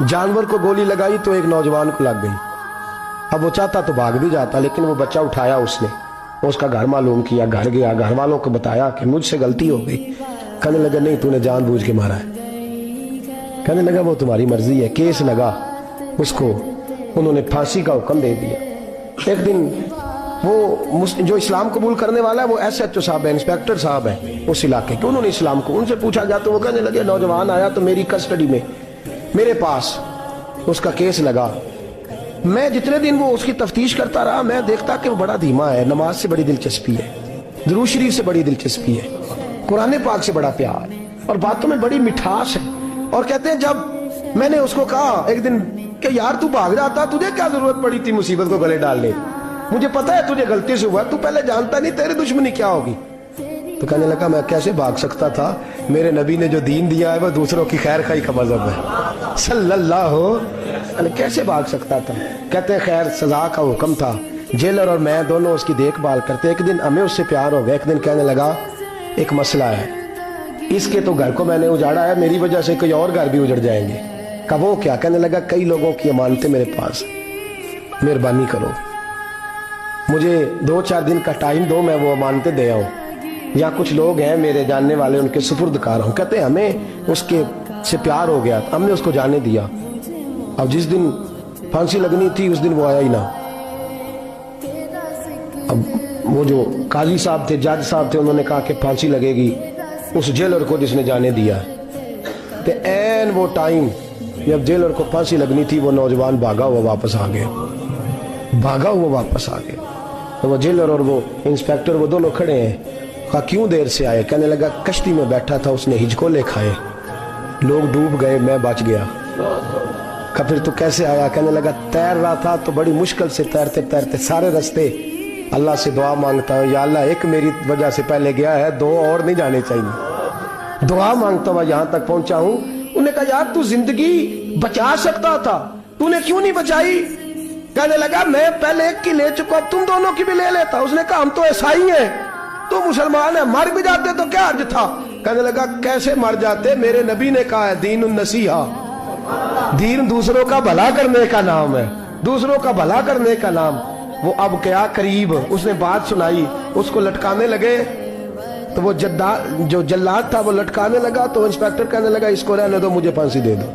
जानवर को गोली लगाई तो एक नौजवान को लग गई। अब वो चाहता तो भाग भी जाता, लेकिन वो बच्चा उठाया उसने, उसका घर मालूम किया, घर गया, घर वालों को बताया कि मुझसे गलती हो गई। कहने लगा नहीं, तूने जानबूझ के मारा है। कहने लगा वो तुम्हारी मर्जी है। केस लगा, उसको उन्होंने फांसी का हुक्म दे दिया। एक दिन वो जो इस्लाम कबूल करने वाला है वो SHO साहब है, इंस्पेक्टर साहब है उस इलाके के, उन्होंने इस्लाम को उनसे पूछा गया तो वो कहने लगे नौजवान आया तो मेरी कस्टडी में मेरे पास उसका केस लगा। मैं जितने दिन वो उसकी तफ्तीश करता रहा मैं देखता कि वो बड़ा धीमा है, नमाज से बड़ी दिलचस्पी है, दुरूद शरीफ से बड़ी दिलचस्पी है, कुरान पाक से बड़ा प्यार और बातों में बड़ी मिठास है। और कहते हैं जब मैंने उसको कहा एक दिन कि यार तू भाग जाता, तुझे क्या जरूरत पड़ी थी मुसीबत को गले डालने, मुझे पता है तुझे गलती से हुआ, तू पहले जानता नहीं तेरी दुश्मनी क्या होगी। तो कहने लगा मैं कैसे भाग सकता था, मेरे नबी ने जो दीन दिया है वो दूसरों की खैर खाई का मजहब है सल्लल्लाहु अलैहि, कैसे भाग सकता था। कहते हैं खैर सजा का हुक्म था, जेलर और मैं दोनों उसकी देखभाल करते। एक दिन हमें उससे प्यार हो गया, एक दिन कहने लगा एक मसला है, इसके तो घर को मैंने उजाड़ा है, मेरी वजह से कोई और घर भी उजड़ जाएंगे। कब वो क्या? कहने लगा कई लोगों की अमानतें मेरे पास, मेहरबानी करो मुझे 2-4 दिन का टाइम दो, मैं वो अमानतें दे आऊं, या कुछ लोग हैं मेरे जानने वाले उनके सुपुर्द कार हूं। कहते हैं हमें उसके से प्यार हो गया, हमने उसको जाने दिया। अब जिस दिन फांसी लगनी थी उस दिन वो आया ही ना। अब वो जो काजी साहब थे, जज साहब थे, उन्होंने कहा कि फांसी लगेगी उस जेलर को जिसने जाने दिया। तो एन वो टाइम जब जेलर को फांसी लगनी थी वो नौजवान भागा हुआ वापस आ गया, भागा हुआ वापस आ गया। तो वो जेलर और वो इंस्पेक्टर वो दोनों खड़े हैं। कहा क्यों देर से आए? कहने लगा कश्ती में बैठा था, उसने हिचकोले खाए, लोग डूब गए, मैं बच गया। कहा फिर तू कैसे आया? कहने लगा तैर रहा था तो बड़ी मुश्किल से तैरते तैरते सारे रास्ते अल्लाह से दुआ मांगता हूँ, या अल्लाह एक मेरी वजह से पहले गया है, 2 और नहीं जाने चाहिए, दुआ मांगता हुआ यहाँ तक पहुंचा हूँ। उन्होंने कहा यार तू जिंदगी बचा सकता था, तूने क्यों नहीं बचाई? कहने लगा मैं पहले एक की ले चुका, तुम दोनों की भी ले लेता। उसने कहा हम तो ईसाई हैं, तू मुसलमान है, मर भी जाते तो क्या अर्ज था। कहने लगा कैसे मर जाते, मेरे नबी ने कहा है दीन नसीहा, दीन दूसरों का भला करने का नाम है, दूसरों का भला करने का नाम। वो अब क्या करीब उसने बात सुनाई, उसको लटकाने लगे तो वो जो जल्लाद था वो लटकाने लगा। तो इंस्पेक्टर कहने लगा इसको रहने दो, मुझे फांसी दे दो।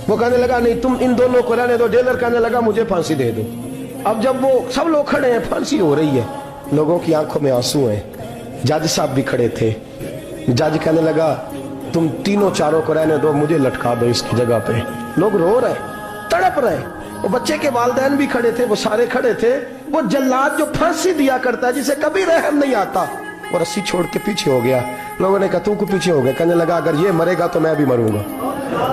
वो कहने लगा नहीं तुम इन दोनों को रहने दो। जेलर कहने लगा मुझे फांसी दे दो। अब जब वो सब लोग खड़े हैं, फांसी हो रही है, लोगों की आंखों में आंसू हैं, जज साहब भी खड़े थे। जज कहने लगा तुम तीनों चारों को रहने दो, मुझे लटका दो इसकी जगह पे। लोग रो रहे, तड़प रहे, वो बच्चे के वालिदैन भी खड़े थे, वो सारे खड़े थे। वो जल्लाद जो फांसी दिया करता है जिसे कभी रहम नहीं आता, वो रस्सी छोड़ के पीछे हो गया। लोगों ने कहा तू को पीछे हो गया? कहने लगा अगर ये मरेगा तो मैं भी मरूंगा,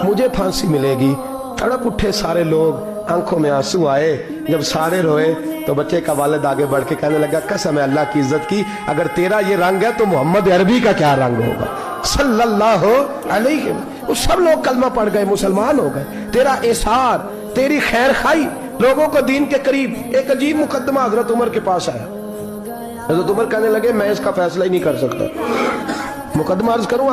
मुझे फांसी मिलेगी। तड़प उठे सारे लोग, आंखों में आंसू आए। जब सारे रोए तो बच्चे का वालिद आगे बढ़ के कहने लगा कसम है अल्लाह की इज्जत की, अगर तेरा ये रंग है तो मोहम्मद अरबी का क्या रंग होगा सल्लल्लाहु अलैहि। वो सब लोग कलमा पढ़ गए, मुसलमान हो गए। तेरा एसार, तेरी खैर खाई लोगों को दीन के करीब। एक अजीब मुकदमा हजरत उमर के पास आया। हजरत उमर कहने लगे मैं इसका फैसला ही नहीं कर सकता, मुकदमा अर्ज करूं